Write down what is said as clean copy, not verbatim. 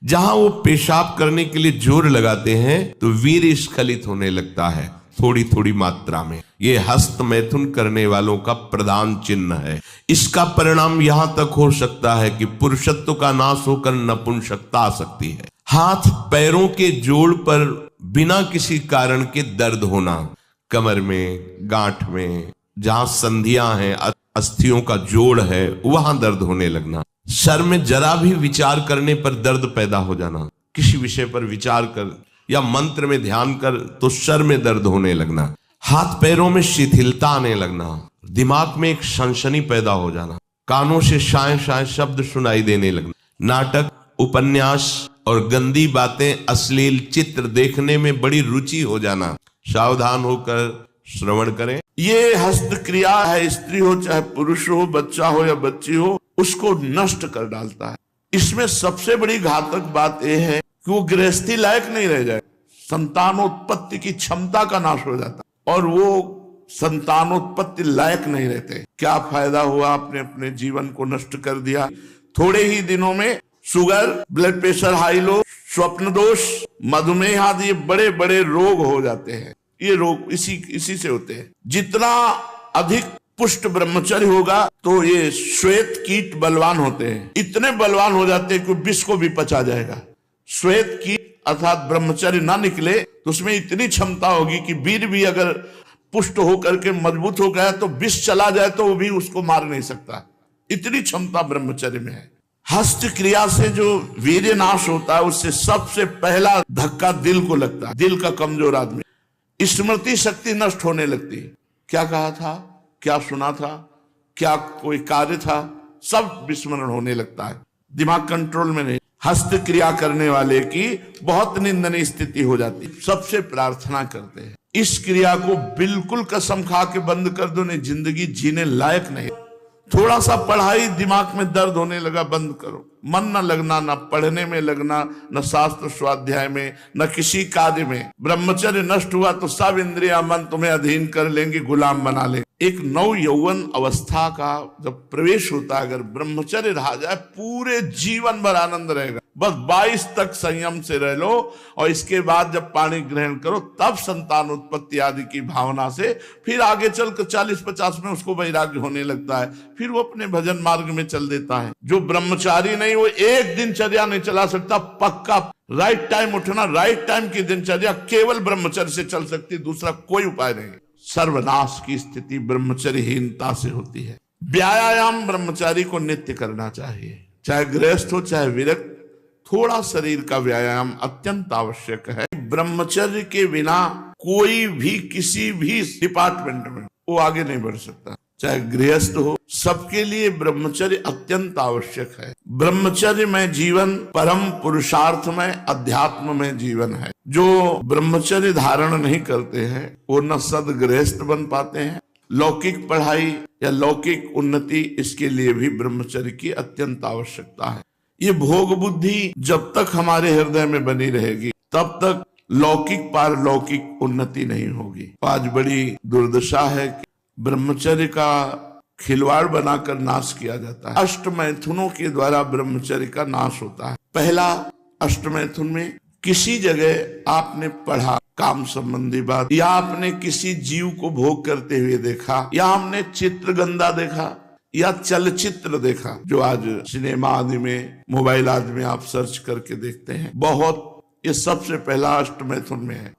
जहां वो पेशाब करने के लिए जोर लगाते हैं तो वीर्य स्खलित होने लगता है थोड़ी थोड़ी मात्रा में। ये हस्त मैथुन करने वालों का प्रधान चिन्ह है। इसका परिणाम यहां तक हो सकता है कि पुरुषत्व का नाश होकर नपुंसकता आ सकती है। हाथ पैरों के जोड़ पर बिना किसी कारण के दर्द होना, कमर में, गांठ में, जहां संधियां हैं, अस्थियों का जोड़ है, वहां दर्द होने लगना। सर में जरा भी विचार करने पर दर्द पैदा हो जाना, किसी विषय पर विचार कर या मंत्र में ध्यान कर तो सर में दर्द होने लगना। हाथ पैरों में शिथिलता आने लगना, दिमाग में एक सनसनी पैदा हो जाना, कानों से शाय शाय शब्द सुनाई देने लगना, नाटक, उपन्यास और गंदी बातें, अश्लील चित्र देखने में बड़ी रुचि हो जाना। सावधान होकर श्रवण करें। ये हस्त क्रिया है, स्त्री हो चाहे पुरुष हो, बच्चा हो या बच्ची हो, उसको नष्ट कर डालता है। इसमें सबसे बड़ी घातक बात यह है कि वो गृहस्थी लायक नहीं रह जाए, संतानोत्पत्ति की क्षमता का नाश हो जाता और वो संतानोत्पत्ति लायक नहीं रहते। क्या फायदा हुआ, आपने अपने जीवन को नष्ट कर दिया। थोड़े ही दिनों में sugar, blood pressure high low, स्वप्न दोष, मधुमेह आदि बड़े बड़े रोग हो जाते हैं। ये रोग इसी से होते हैं। जितना अधिक पुष्ट ब्रह्मचर्य होगा तो ये श्वेत कीट बलवान होते हैं, इतने बलवान हो जाते हैं कि विष को भी पचा जाएगा। श्वेत कीट अर्थात ब्रह्मचर्य ना निकले तो उसमें इतनी क्षमता होगी कि वीर भी अगर पुष्ट होकर के मजबूत हो गया तो विष चला जाए तो वो भी उसको मार नहीं सकता, इतनी क्षमता ब्रह्मचर्य में है। हस्त क्रिया से जो वीर्य नाश होता है उससे सबसे पहला धक्का दिल को लगता है। दिल का कमजोर आदमी, स्मृति शक्ति नष्ट होने लगती है। क्या कहा था, क्या सुना था, क्या कोई कार्य था, सब विस्मरण होने लगता है, दिमाग कंट्रोल में नहीं। हस्त क्रिया करने वाले की बहुत निंदनीय स्थिति हो जाती है। सबसे प्रार्थना करते हैं इस क्रिया को बिल्कुल कसम खा के बंद कर दो, नहीं जिंदगी जीने लायक नहीं। थोड़ा सा पढ़ाई, दिमाग में दर्द होने लगा, बंद करो। मन न लगना, न पढ़ने में लगना, न शास्त्र स्वाध्याय में, न किसी कार्य में। ब्रह्मचर्य नष्ट हुआ तो सब इंद्रिया मन तुम्हें अधीन कर लेंगे, गुलाम बना लेंगे। एक नव यौवन अवस्था का जब प्रवेश होता है, अगर ब्रह्मचर्य रहा जाए पूरे जीवन भर आनंद रहेगा। बस 22 तक संयम से रह लो और इसके बाद जब पानी ग्रहण करो तब संतान उत्पत्ति आदि की भावना से फिर आगे चलकर 40-50 में उसको वैराग्य होने लगता है, फिर वो अपने भजन मार्ग में चल देता है। जो ब्रह्मचारी नहीं वो एक दिनचर्या नहीं चला सकता, पक्का राइट टाइम उठना, राइट टाइम की दिनचर्या केवल ब्रह्मचर्य से चल सकती, दूसरा कोई उपाय नहीं। सर्वनाश की स्थिति ब्रह्मचर्यहीनता से होती है। व्यायाम ब्रह्मचारी को नित्य करना चाहिए, चाहे गृहस्थ हो चाहे विरक्त। थोड़ा शरीर का व्यायाम अत्यंत आवश्यक है। ब्रह्मचर्य के बिना कोई भी किसी भी डिपार्टमेंट में वो आगे नहीं बढ़ सकता, चाहे गृहस्थ हो, सबके लिए ब्रह्मचर्य अत्यंत आवश्यक है। ब्रह्मचर्य में जीवन परम पुरुषार्थ में, अध्यात्म में जीवन है। जो ब्रह्मचर्य धारण नहीं करते हैं वो न सदगृहस्थ बन पाते हैं। लौकिक पढ़ाई या लौकिक उन्नति, इसके लिए भी ब्रह्मचर्य की अत्यंत आवश्यकता है। ये भोग बुद्धि जब तक हमारे हृदय में बनी रहेगी तब तक लौकिक पारलौकिक उन्नति नहीं होगी। आज बड़ी दुर्दशा है कि ब्रह्मचर्य का खिलवाड़ बनाकर नाश किया जाता है। अष्टमैथुनों के द्वारा ब्रह्मचर्य का नाश होता है। पहला अष्टमैथुन में किसी जगह आपने पढ़ा काम संबंधी बात, या आपने किसी जीव को भोग करते हुए देखा, या हमने चित्र गंदा देखा या चलचित्र देखा, जो आज सिनेमा आदि में, मोबाइल आदि में आप सर्च करके देखते हैं बहुत। ये सबसे पहला अष्टमैथुन में है।